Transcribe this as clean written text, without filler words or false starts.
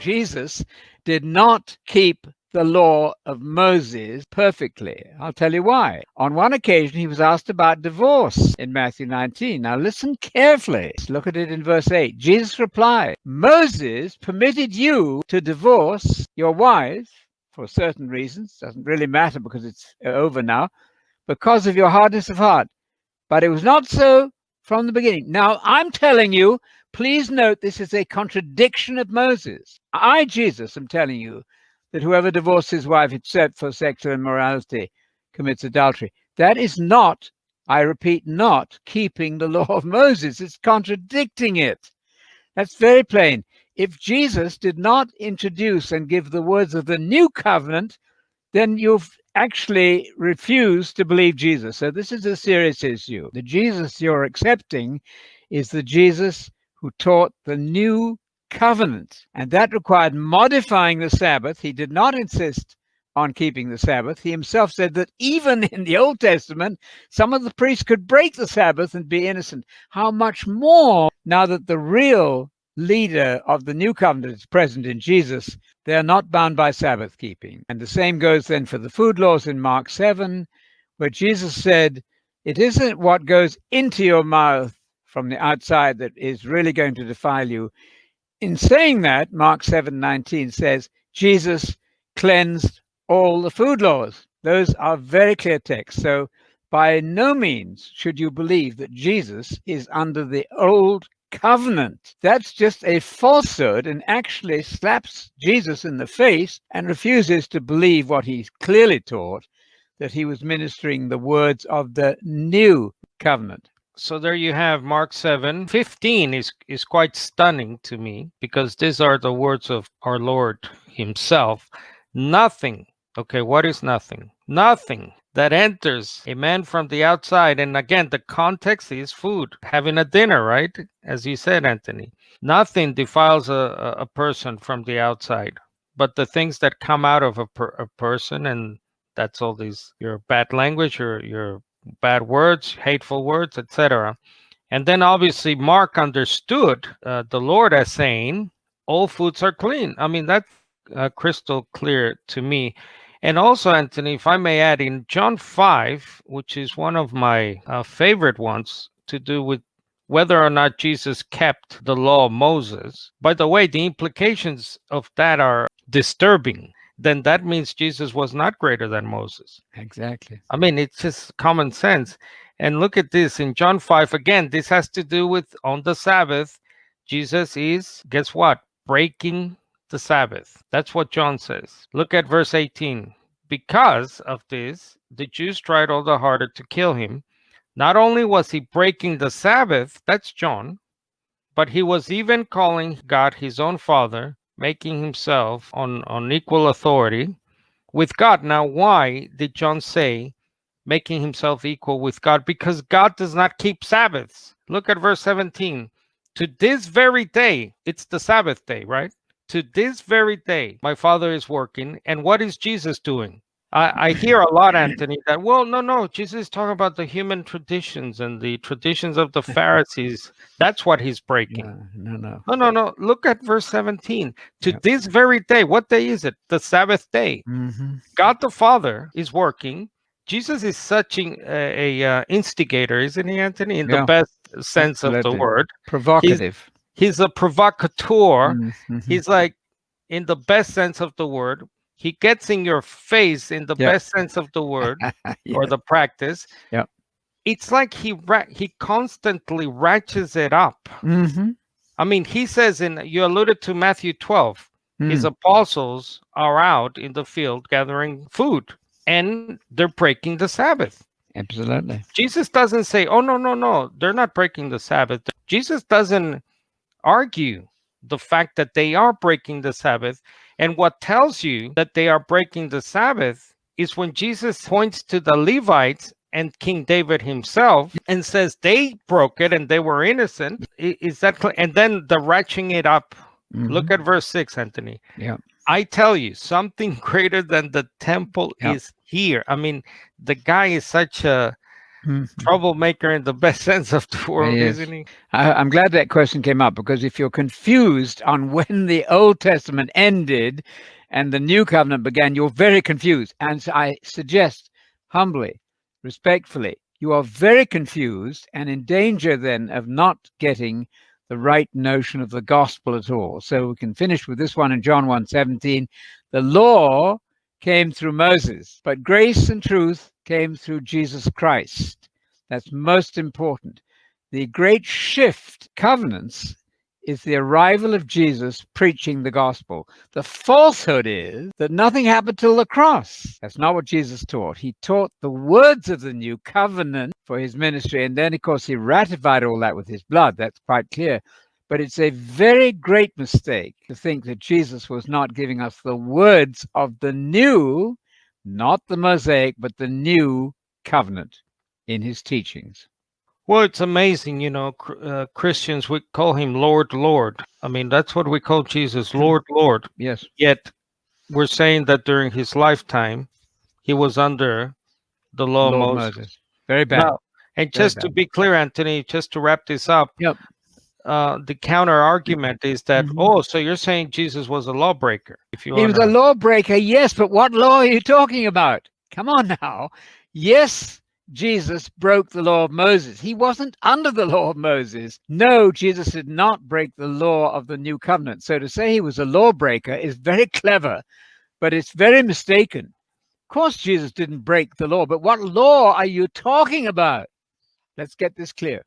Jesus did not keep the law of Moses perfectly. I'll tell you why. On one occasion, he was asked about divorce in Matthew 19. Now, listen carefully. Let's look at it in verse 8. Jesus replied, Moses permitted you to divorce your wives for certain reasons. Doesn't really matter because it's over now, because of your hardness of heart. But it was not so from the beginning. Now, I'm telling you, please note this is a contradiction of Moses. I, Jesus, am telling you that whoever divorces his wife except for sexual immorality commits adultery. That is not, I repeat, not keeping the law of Moses. It's contradicting it. That's very plain. If Jesus did not introduce and give the words of the new covenant, then you've actually refused to believe Jesus. So this is a serious issue. The Jesus you're accepting is the Jesus who taught the new covenant, and that required modifying the Sabbath. He did not insist on keeping the Sabbath. He himself said that even in the Old Testament, some of the priests could break the Sabbath and be innocent. How much more now that the real leader of the new covenant is present in Jesus, they are not bound by Sabbath keeping. And the same goes then for the food laws in Mark 7, where Jesus said, it isn't what goes into your mouth from the outside that is really going to defile you. In saying that, Mark 7:19 says, Jesus cleansed all the food laws. Those are very clear texts. So by no means should you believe that Jesus is under the old covenant. That's just a falsehood and actually slaps Jesus in the face and refuses to believe what he clearly taught, that he was ministering the words of the new covenant. So there you have Mark 7:15 is quite stunning to me, because these are the words of our Lord himself. Nothing, okay, what is nothing? Nothing that enters a man from the outside. And again, the context is food, having a dinner, right? As you said, Anthony. Nothing defiles a person from the outside, but the things that come out of a person, and that's all these, your bad language, your bad words, hateful words, etc. And then obviously Mark understood the Lord as saying, all foods are clean. I mean, that's crystal clear to me. And also, Anthony, if I may add, in John 5, which is one of my favorite ones to do with whether or not Jesus kept the law of Moses. By the way, the implications of that are disturbing. Then that means Jesus was not greater than Moses. Exactly. I mean, it's just common sense. And look at this in John 5. Again, this has to do with on the Sabbath. Jesus is, guess what? Breaking the Sabbath. That's what John says. Look at verse 18. Because of this, the Jews tried all the harder to kill him. Not only was he breaking the Sabbath, that's John, but he was even calling God his own Father, making himself on equal authority with God. Now, why did John say making himself equal with God? Because God does not keep Sabbaths. Look at verse 17. To this very day, it's the Sabbath day, right? To this very day, my Father is working. And what is Jesus doing? I hear a lot, Anthony, that, well, no, Jesus is talking about the human traditions and the traditions of the Pharisees. That's what he's breaking. No. Look at verse 17. To this very day, what day is it? The Sabbath day. Mm-hmm. God the Father is working. Jesus is such a instigator, isn't he, Anthony? In the best sense of the word. Provocative. He's a provocateur. Mm-hmm. He's like, in the best sense of the word, he gets in your face in the best sense of the word or the practice. Yeah. It's like he constantly ratchets it up. Mm-hmm. I mean, he says you alluded to Matthew 12, his apostles are out in the field gathering food and they're breaking the Sabbath. Absolutely. Jesus doesn't say, oh, no, they're not breaking the Sabbath. Jesus doesn't argue the fact that they are breaking the Sabbath. And what tells you that they are breaking the Sabbath is when Jesus points to the Levites and King David himself and says they broke it and they were innocent. Is that clear? And then the ratcheting it up. Mm-hmm. Look at verse 6, Anthony. Yeah. I tell you, something greater than the temple is here. I mean, the guy is such a Troublemaker in the best sense of the word, Yes. isn't he? I'm glad that question came up, because if you're confused on when the Old Testament ended and the New Covenant began, you're very confused. And so I suggest humbly, respectfully, you are very confused and in danger then of not getting the right notion of the gospel at all. So we can finish with this one in John 1:17. The law came through Moses, but grace and truth came through Jesus Christ. That's most important. The great shift, covenants, is the arrival of Jesus preaching the gospel. The falsehood is that nothing happened till the cross. That's not what Jesus taught. He taught the words of the new covenant for his ministry, and then, of course, he ratified all that with his blood. That's quite clear. But it's a very great mistake to think that Jesus was not giving us the words of the new, not the Mosaic, but the new covenant in his teachings. Well, it's amazing, Christians, we call him Lord, Lord. I mean, that's what we call Jesus, Lord, Lord. Yes. Yet we're saying that during his lifetime, he was under the law of Lord Moses. Moses. Very bad. Now, and Very just to bad. be clear, Anthony, just to wrap this up, Yep. the counter argument is that, so you're saying Jesus was a lawbreaker. If you He was a lawbreaker, yes, but what law are you talking about? Come on now. Yes, Jesus broke the law of Moses. He wasn't under the law of Moses. No, Jesus did not break the law of the new covenant. So to say he was a lawbreaker is very clever, but it's very mistaken. Of course, Jesus didn't break the law, but what law are you talking about? Let's get this clear.